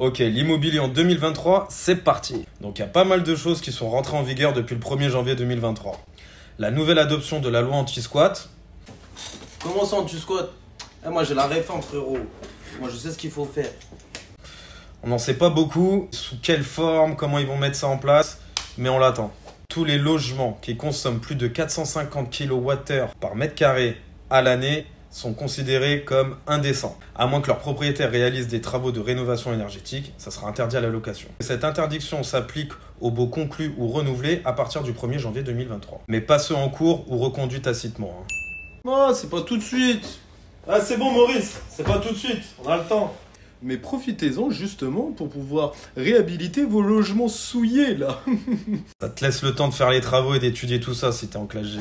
Ok, l'immobilier en 2023, c'est parti. Donc il y a pas mal de choses qui sont rentrées en vigueur depuis le 1er janvier 2023. La nouvelle adoption de la loi anti-squat. Comment ça anti-squat? Moi j'ai la réforme frérot. Moi je sais ce qu'il faut faire. On n'en sait pas beaucoup, sous quelle forme, comment ils vont mettre ça en place, mais on l'attend. Tous les logements qui consomment plus de 450 kWh par mètre carré à l'année sont considérés comme indécents. À moins que leurs propriétaires réalisent des travaux de rénovation énergétique, ça sera interdit à la location. Cette interdiction s'applique aux baux conclus ou renouvelés à partir du 1er janvier 2023. Mais pas ceux en cours ou reconduits tacitement. Oh, c'est pas tout de suite. Ah c'est bon Maurice, c'est pas tout de suite, on a le temps. Mais profitez-en justement pour pouvoir réhabiliter vos logements souillés là. Ça te laisse le temps de faire les travaux et d'étudier tout ça si t'es en classe G.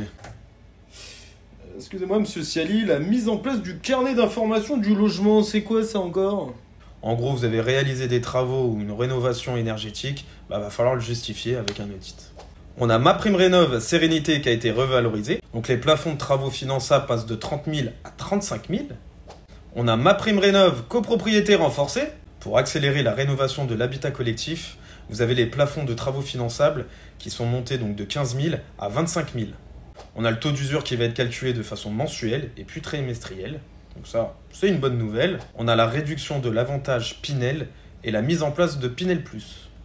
Excusez-moi monsieur Siali, la mise en place du carnet d'information du logement, c'est quoi ça encore? En gros, vous avez réalisé des travaux ou une rénovation énergétique, va falloir le justifier avec un audit. On a MaPrimeRénov' Sérénité qui a été revalorisé. Donc les plafonds de travaux finançables passent de 30 000 à 35 000. On a MaPrimeRénov' Copropriété renforcée. Pour accélérer la rénovation de l'habitat collectif, vous avez les plafonds de travaux finançables qui sont montés donc de 15 000 à 25 000. On a le taux d'usure qui va être calculé de façon mensuelle et puis trimestrielle. Donc ça, c'est une bonne nouvelle. On a la réduction de l'avantage Pinel et la mise en place de Pinel+.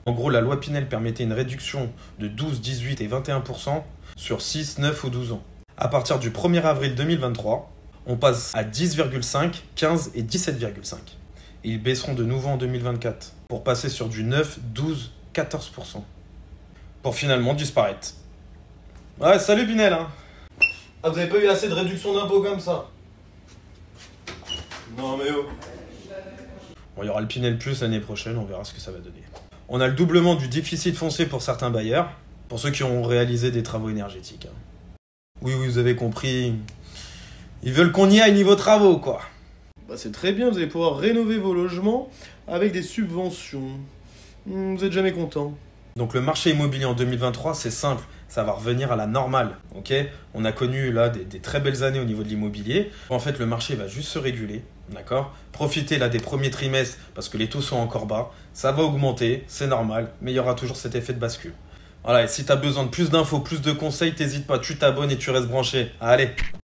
En gros, la loi Pinel permettait une réduction de 12, 18 et 21% sur 6, 9 ou 12 ans. À partir du 1er avril 2023, on passe à 10,5, 15 et 17,5. Et ils baisseront de nouveau en 2024 pour passer sur du 9, 12, 14%. Pour finalement disparaître. Ouais, salut Pinel hein. Ah vous avez pas eu assez de réduction d'impôts comme ça? Non mais oh. Bon, il y aura le Pinel Plus l'année prochaine, on verra ce que ça va donner. On a le doublement du déficit foncier pour certains bailleurs, pour ceux qui ont réalisé des travaux énergétiques. Oui, vous avez compris. Ils veulent qu'on y aille niveau travaux, quoi. C'est très bien, vous allez pouvoir rénover vos logements avec des subventions. Vous êtes jamais content. Donc le marché immobilier en 2023, c'est simple, ça va revenir à la normale, ok? On a connu là des très belles années au niveau de l'immobilier. En fait, le marché va juste se réguler, d'accord? Profitez là des premiers trimestres parce que les taux sont encore bas. Ça va augmenter, c'est normal, mais il y aura toujours cet effet de bascule. Voilà, et si tu as besoin de plus d'infos, plus de conseils, t'hésites pas, tu t'abonnes et tu restes branché. Allez!